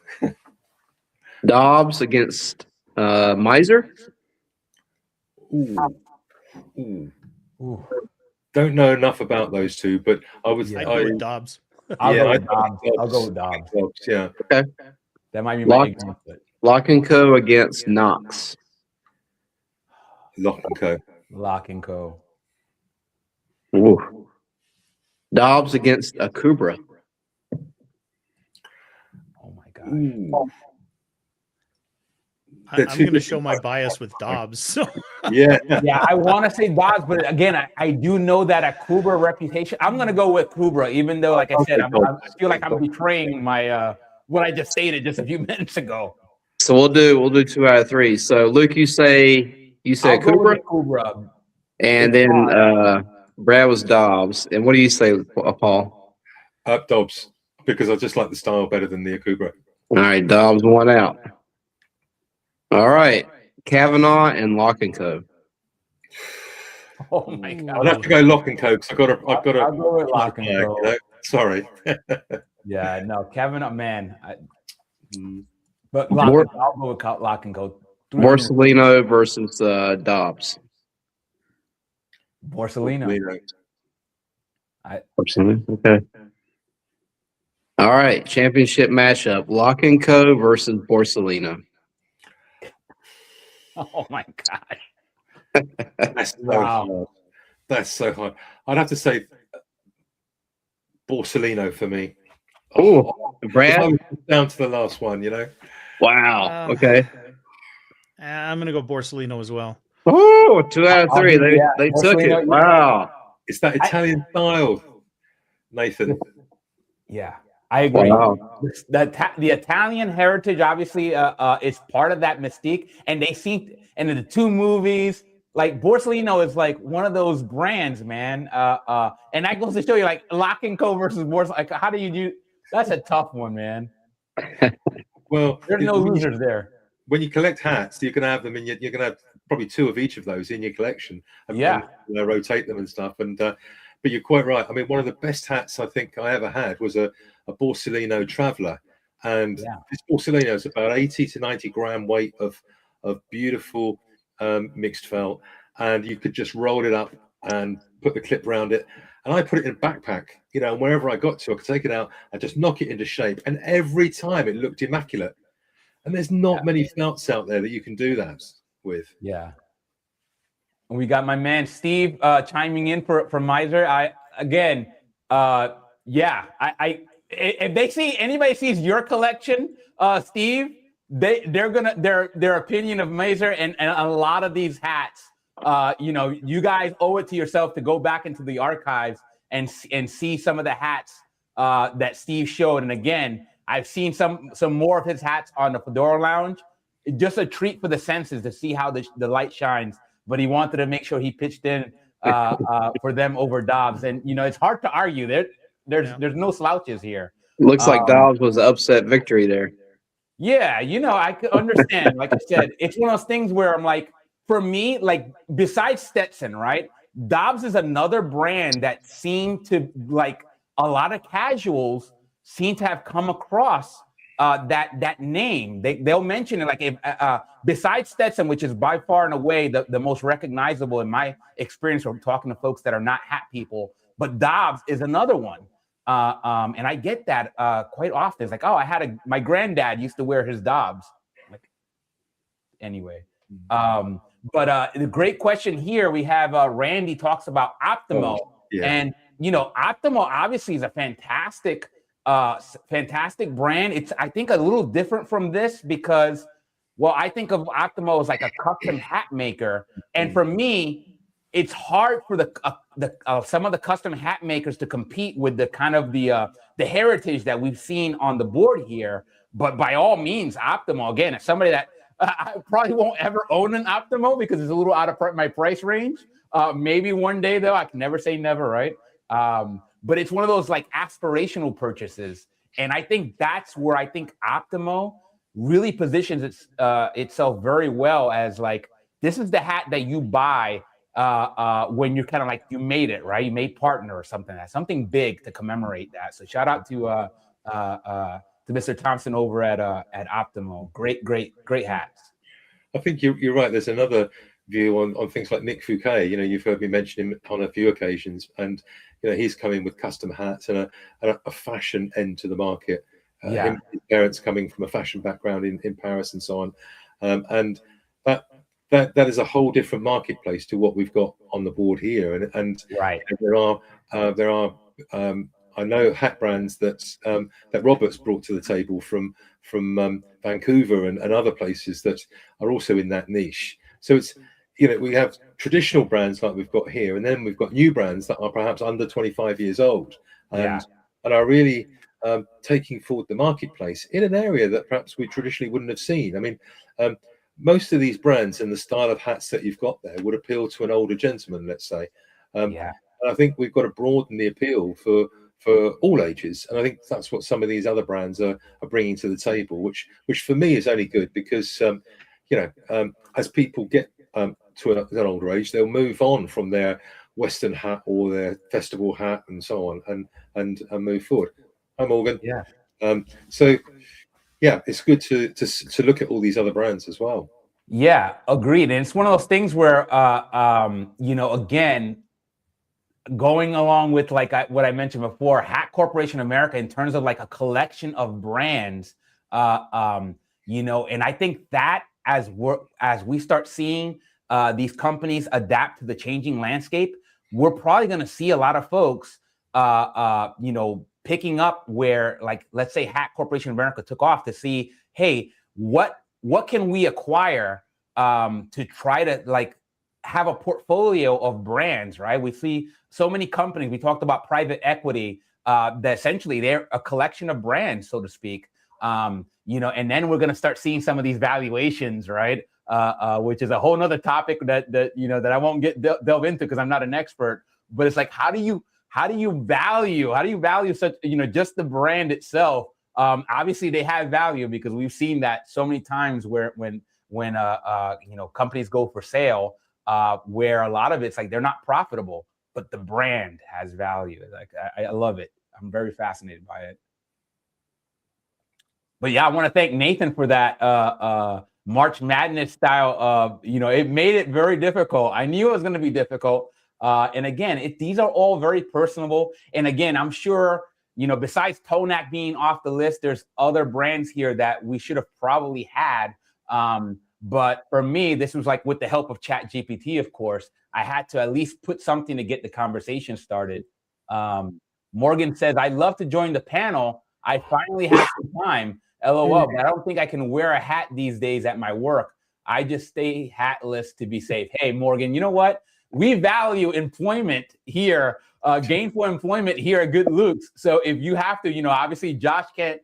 Dobbs against Miser. Ooh. Ooh. Ooh. Don't know enough about those two, but I was. I'd go with Dobbs. I'll go I with Dobbs. I'll go with Dobbs. Yeah. Okay. That might be my ignorance, but Lock & Co against Knox. Lock & Co. Lock & Co. Ooh. Dobbs against Akubra. Oh my God. Ooh. I'm going to show my bias with Dobbs. So Yeah. Yeah, I want to say Dobbs, but again, I do know that a Kubra reputation. I'm going to go with Kubra, even though, like I said, I feel like I'm betraying my what I just stated just a few minutes ago. So we'll do 2 out of 3. So Luke, you say I'll go Akubra, with Kubra. and then Brad was Dobbs. And what do you say, Paul? Dobbs, because I just like the style better than the Akubra. All right, Dobbs one out. All right, Kavanaugh and Lock & Co. Oh my God. I'll have to go Lock & Co because I've got to. I'll go with Lock & Co. You know? Sorry. Yeah, no, Kevin, man. But Bor- I'll go with Lock & Co. Borsalino versus Dobbs. Borsalino. Borsalino. Okay. All right, championship matchup: Lock & Co versus Borsalino. Oh my gosh. That's so hard. That's so hard. I'd have to say Borsalino for me. Oh, Brad, down to the last one, you know. Wow. Okay. I'm going to go Borsalino as well. Oh, 2 out of 3. They took Borsalino, it. Wow. It's that Italian style, Nathan. Yeah, I agree. Wow. The Italian heritage obviously is part of that mystique, and they seem, and in the two movies, like Borsalino is like one of those brands, man. And that goes to show you, like Lock & Co versus Borsalino. Like, how do you do? That's a tough one, man. Well, There's no losers there. When you collect hats, you're going to have them in. You're going to have probably 2 of each of those in your collection. And rotate them and stuff. And but you're quite right. I mean, one of the best hats I think I ever had was a Borsalino Traveller, and this Borsalino is about 80 to 90 gram weight of beautiful mixed felt, and you could just roll it up and put the clip around it, and I put it in a backpack, you know, and wherever I got to, I could take it out and just knock it into shape. And every time it looked immaculate. And there's not many felts out there that you can do that with. Yeah. And we got my man Steve chiming in for Miser. If they see anybody sees your collection, Steve, they're gonna their opinion of Miser and a lot of these hats. You know, you guys owe it to yourself to go back into the archives and see some of the hats that Steve showed. And again, I've seen some more of his hats on the Fedora Lounge. Just a treat for the senses to see how the light shines. But he wanted to make sure he pitched in for them over Dobbs. And you know, it's hard to argue. There's no slouches here. Looks like Dobbs was an upset victory there. Yeah, you know, I could understand. Like I said, it's one of those things where I'm like, for me, like besides Stetson, right? Dobbs is another brand that seemed to, like, a lot of casuals seem to have come across that name. They'll mention it, like, if besides Stetson, which is by far and away the most recognizable in my experience from talking to folks that are not hat people, but Dobbs is another one. And I get that quite often. It's like, oh, my granddad used to wear his Dobbs. Like, anyway. But the great question here, we have Randy talks about Optimo. And, you know, Optimo obviously is a fantastic brand. It's, I think, a little different from this because, well, I think of Optimo as like a custom hat maker. And for me, it's hard for some of the custom hat makers to compete with the kind of the heritage that we've seen on the board here. But by all means, Optimo, again, as somebody that I probably won't ever own an Optimo because it's a little out of my price range. Maybe one day, though. I can never say never, right? But it's one of those like aspirational purchases. And I think that's where I think Optimo really positions itself very well as like, this is the hat that you buy when you're kind of like, you made it, right? You made partner or something, something big to commemorate that. So shout out to Mr. Thompson over at Optimo. Great hats. I think you're right. There's another view on things like Nick Fouquet. You know, you've heard me mention him on a few occasions, and you know, he's coming with custom hats and a fashion end to the market. His parents coming from a fashion background in Paris and so on, and that is a whole different marketplace to what we've got on the board here. And right, there are I know hat brands that Robert's brought to the table from Vancouver and other places that are also in that niche. So it's, you know, we have traditional brands like we've got here, and then we've got new brands that are perhaps under 25 years old and are really taking forward the marketplace in an area that perhaps we traditionally wouldn't have seen. I mean, most of these brands and the style of hats that you've got there would appeal to an older gentleman, let's say. And I think we've got to broaden the appeal for all ages, and I think that's what some of these other brands are bringing to the table, which for me is only good because you know, as people get to an older age, they'll move on from their Western hat or their festival hat and so on, and move forward. Hi, Morgan. So yeah, it's good to look at all these other brands as well. Yeah, agreed. And it's one of those things where you know, again, going along with like what I mentioned before, Hat Corporation America, in terms of like a collection of brands, you know, and I think that as we start seeing these companies adapt to the changing landscape, we're probably going to see a lot of folks, you know, picking up where, like, let's say Hat Corporation America took off to see, hey, what can we acquire to try to like have a portfolio of brands, right? We see so many companies. We talked about private equity, that essentially they're a collection of brands, so to speak. You know, and then we're going to start seeing some of these valuations, right? Which is a whole nother topic that you know, that I won't delve into because I'm not an expert. But it's like, how do you value such, you know, just the brand itself? Obviously they have value because we've seen that so many times where when you know, companies go for sale, where a lot of it's like they're not profitable, but the brand has value. Like I love it. I'm very fascinated by it. But yeah, I want to thank Nathan for that March Madness style of, you know, it made it very difficult. I knew it was going to be difficult. And again, these are all very personable. And again, I'm sure, besides Tonak being off the list, there's other brands here that we should have probably had. But for me, this was like with the help of ChatGPT, of course, I had to at least put something to get the conversation started. Morgan says, I'd love to join the panel. I finally have some time, LOL, but I don't think I can wear a hat these days at my work. I just stay hatless to be safe. Hey, Morgan, you know what? We value employment here, gainful employment here at Good Luke's. So if you have to, obviously Josh can't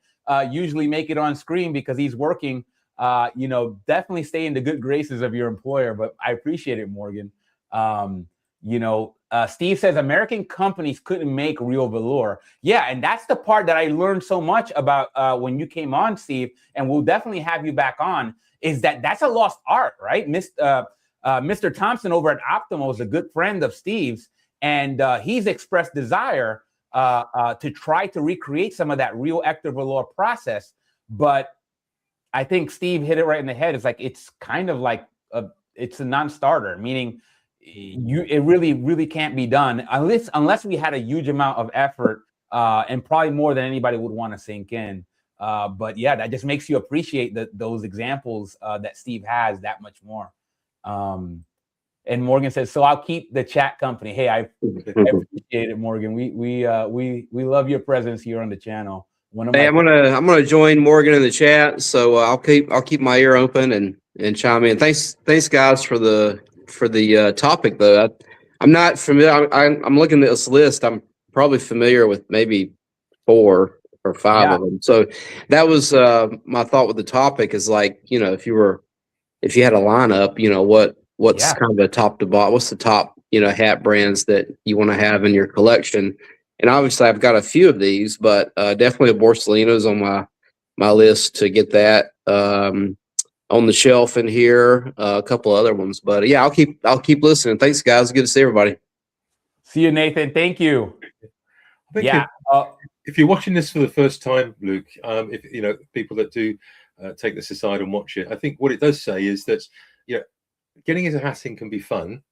usually make it on screen because he's working. Definitely stay in the good graces of your employer. But I appreciate it, Morgan. Steve says American companies couldn't make real velour. Yeah, and that's the part that I learned so much about when you came on, Steve, and we'll definitely have you back on, is that's a lost art, right? Mr. Thompson over at Optimal is a good friend of Steve's, and he's expressed desire to try to recreate some of that real Hector velour process. But I think Steve hit it right in the head. It's like, it's kind of like it's a non-starter, meaning it really can't be done unless we had a huge amount of effort and probably more than anybody would want to sink in. But yeah, that just makes you appreciate those examples that Steve has that much more. And Morgan says, so I'll keep the chat company. Hey, I appreciate it, Morgan. We love your presence here on the channel. Hey, I'm gonna join Morgan in the chat, so I'll keep my ear open and chime in. Thanks guys for the topic though. I'm not familiar. I'm looking at this list. I'm probably familiar with maybe 4 or 5 of them. So that was my thought with the topic is like, if you had a lineup, what's kind of the top to bottom, what's the top hat brands that you want to have in your collection. And obviously I've got a few of these, but definitely a Borsalino's on my list to get that on the shelf in here, a couple other ones. But yeah, I'll keep listening. Thanks guys. Good to see everybody. See you, Nathan. Thank you. I think if you're watching this for the first time, Luke, if people that do take this aside and watch it, I think what it does say is that getting into hatting can be fun.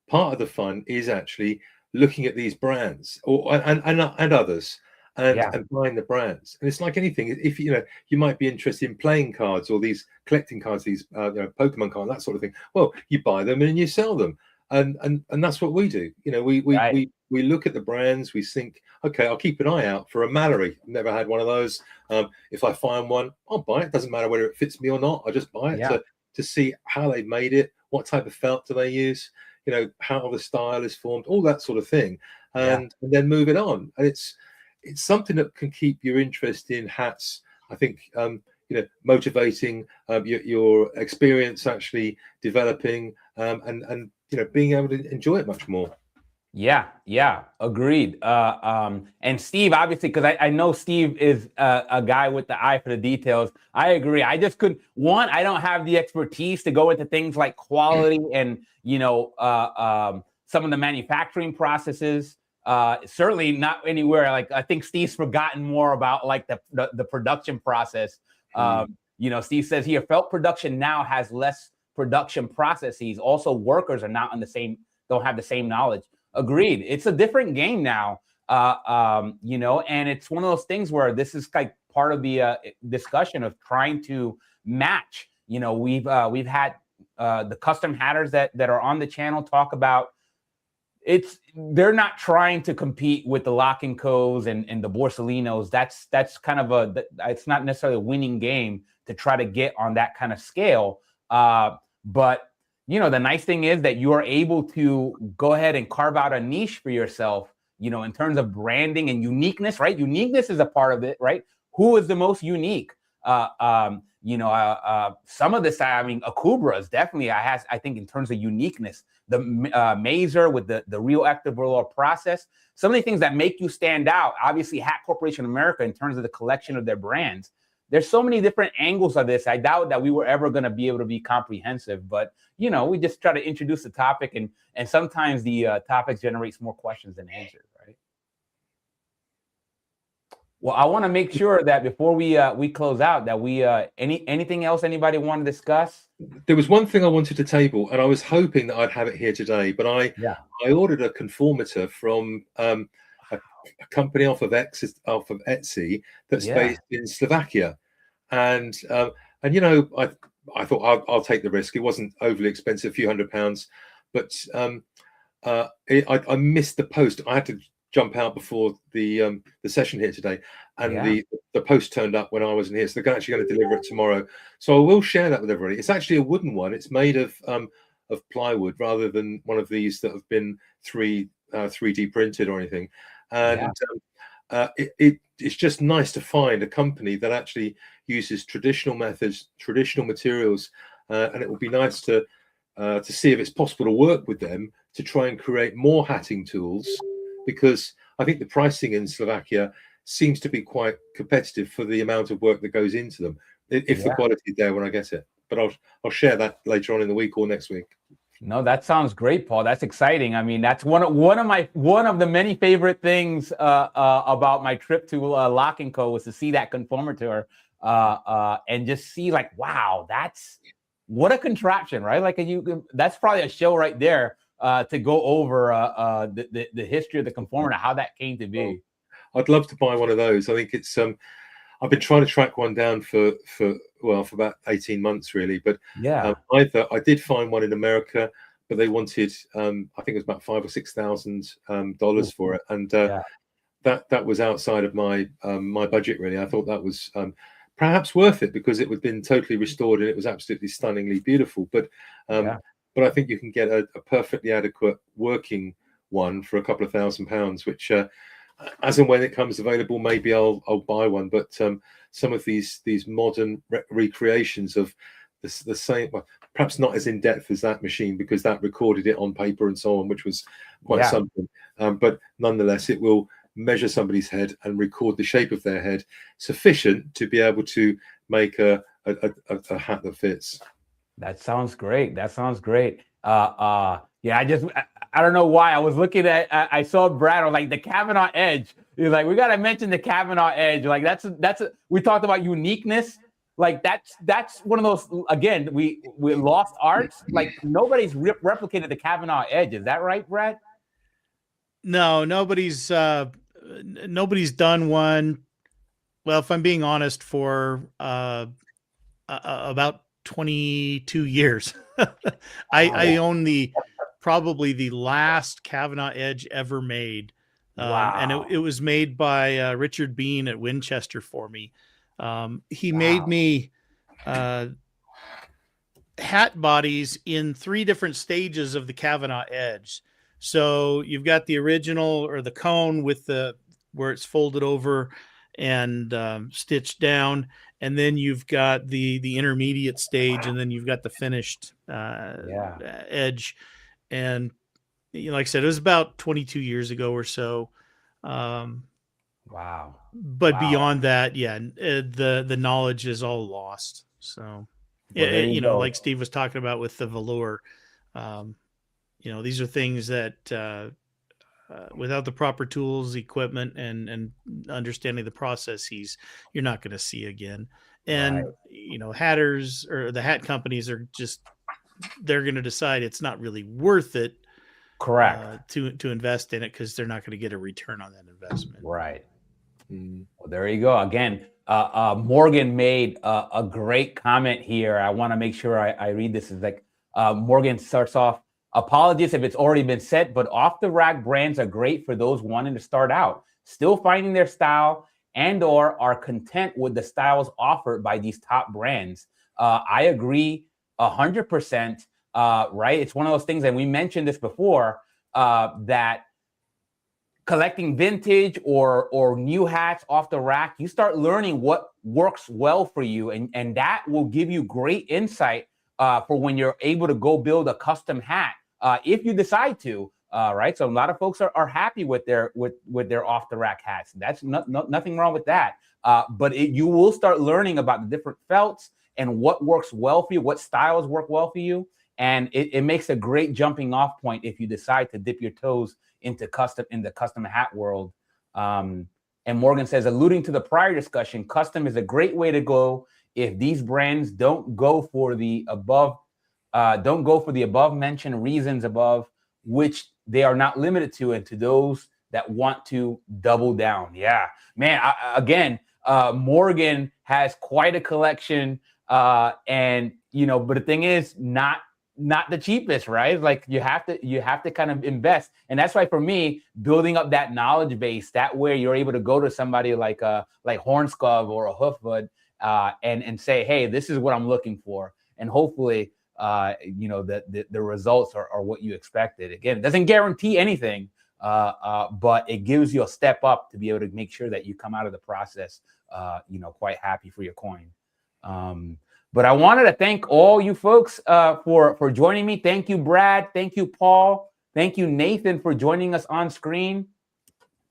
Part of the fun is actually looking at these brands and others and buying the brands. And it's like anything. If you might be interested in playing cards or these collecting cards, these Pokemon cards, that sort of thing. Well, you buy them and you sell them, and that's what we do. We look at the brands. We think, okay, I'll keep an eye out for a Mallory. I've never had one of those. If I find one, I'll buy it. Doesn't matter whether it fits me or not. I just buy it to see how they made it, what type of felt do they use, how the style is formed, all that sort of thing, and then move it on. And it's something that can keep your interest in hats, I think, motivating, your experience actually developing, and being able to enjoy it much more. Yeah, agreed. And Steve, obviously, because I know Steve is a guy with the eye for the details. I agree. I just couldn't. One, I don't have the expertise to go into things like quality and some of the manufacturing processes. Certainly not anywhere. Like I think Steve's forgotten more about like the production process. Steve says here, felt production now has less production processes. Also, workers are not don't have the same knowledge. Agreed. It's a different game now, and it's one of those things where this is like part of the discussion of trying to match. We've had the custom hatters that are on the channel talk about they're not trying to compete with the Lock & Co's and the Borsalinos. That's kind of it's not necessarily a winning game to try to get on that kind of scale. But the nice thing is that you are able to go ahead and carve out a niche for yourself, in terms of branding and uniqueness, right? Uniqueness is a part of it, right? Who is the most unique? Some of this, Akubra is definitely, I think in terms of uniqueness, the Mazer with the real active velour process, some of the things that make you stand out, obviously Hat Corporation America in terms of the collection of their brands. There's so many different angles of this. I doubt that we were ever going to be able to be comprehensive, but we just try to introduce the topic, and sometimes the topic generates more questions than answers, right? Well, I want to make sure that before we close out, that we anything else anybody want to discuss? There was one thing I wanted to table, and I was hoping that I'd have it here today, but I ordered a conformator from a company off of Etsy that's based in Slovakia, and you know, I thought I'll take the risk. It wasn't overly expensive, a few £100, but I missed the post. I had to jump out before the session here today, and the post turned up when I wasn't here, so they're actually going to deliver it tomorrow. So I will share that with everybody. It's actually a wooden one. It's made of plywood rather than one of these that have been 3D printed or anything. And it's just nice to find a company that actually uses traditional methods, traditional materials, and it will be nice to see if it's possible to work with them to try and create more hatting tools, because I think the pricing in Slovakia seems to be quite competitive for the amount of work that goes into them, if the quality is there when I get it. But I'll share that later on in the week or next week. No, that sounds great, Paul. That's exciting. I mean, that's one of the many favorite things about my trip to Lock & Co was to see that conformator and just see, like, wow, what a contraption, right? Like, that's probably a show right there to go over the history of the conformator, how that came to be. I'd love to buy one of those. I think it's I've been trying to track one down for about 18 months really, but I did find one in America, but they wanted I think it was about $5,000 or $6,000 for it, and that was outside of my my budget really. I thought that was perhaps worth it because it had been totally restored and it was absolutely stunningly beautiful, but I think you can get a perfectly adequate working one for a couple of £1,000, which as and when it comes available, maybe I'll buy one. But some of these modern recreations of the same, well, perhaps not as in depth as that machine, because that recorded it on paper and so on, which was quite something. But nonetheless, it will measure somebody's head and record the shape of their head sufficient to be able to make a hat that fits. That sounds great. That sounds great. I don't know why I was looking at. I saw Brad. I was like, the Kavanaugh edge. He's like, we got to mention the Kavanaugh edge. Like we talked about uniqueness. Like that's one of those. Again, we lost arts. Like nobody's replicated the Kavanaugh edge. Is that right, Brad? No, nobody's done one. Well, if I'm being honest, for about 22 years. I own probably the last Kavanaugh edge ever made. And it was made by Richard Bean at Winchester for me. He made me hat bodies in 3 different stages of the Kavanaugh edge. So you've got the original, or the cone with where it's folded over and stitched down. And then you've got the intermediate stage, and then you've got the finished edge. And like I said, it was about 22 years ago or so. But beyond that, the knowledge is all lost. So, like Steve was talking about with the velour, these are things that without the proper tools, equipment, and understanding the processes, you're not going to see again. And hatters or the hat companies are they're going to decide it's not really worth it, correct, to invest in it, because they're not going to get a return on that investment. Right. Well, there you go. Again, Morgan made a great comment here. I want to make sure I read this. It's like Morgan starts off, apologies if it's already been said, but off-the-rack brands are great for those wanting to start out, still finding their style, and or are content with the styles offered by these top brands. I agree 100%, right? It's one of those things, and we mentioned this before, that collecting vintage or new hats off the rack, you start learning what works well for you, and that will give you great insight for when you're able to go build a custom hat, if you decide to, right? So a lot of folks are happy with their off the rack hats. That's nothing wrong with that. But you will start learning about the different felts and what works well for you, what styles work well for you. And it makes a great jumping off point if you decide to dip your toes into the custom hat world. And And Morgan says, alluding to the prior discussion, custom is a great way to go if these brands don't go for the above mentioned reasons above, which they are not limited to, and to those that want to double down. Yeah, man. Again, Morgan has quite a collection, and but the thing is, not the cheapest, right? Like you have to kind of invest, and that's why for me, building up that knowledge base, that way you're able to go to somebody like Hornscove or a Hoofwood, and say, hey, this is what I'm looking for, and hopefully the results are what you expected. Again, it doesn't guarantee anything, but it gives you a step up to be able to make sure that you come out of the process quite happy for your coin. But I wanted to thank all you folks for joining me. Thank you, Brad. Thank you, Paul. Thank you, Nathan, for joining us on screen.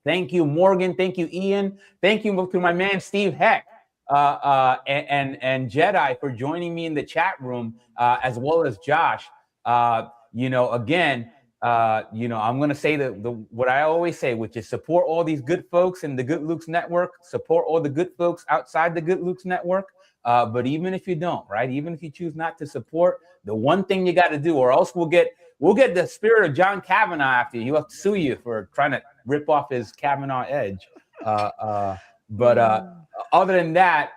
Thank you, Morgan. Thank you, Ian. Thank you to my man, Steve Heck, and Jedi for joining me in the chat room, as well as Josh. Again, I'm going to say what I always say, which is support all these good folks in the Good Lukes Network, support all the good folks outside the Good Lukes Network. But even if you don't, right, even if you choose not to support, the one thing you got to do, or else we'll get the spirit of John Kavanaugh after you. He'll have to sue you for trying to rip off his Kavanaugh edge. But other than that,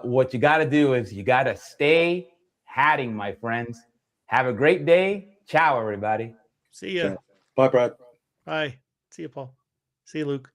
what you got to do is you got to stay hatting, my friends. Have a great day. Ciao, everybody. See ya. Bye, Brad. Bye. See you, Paul. See you, Luke.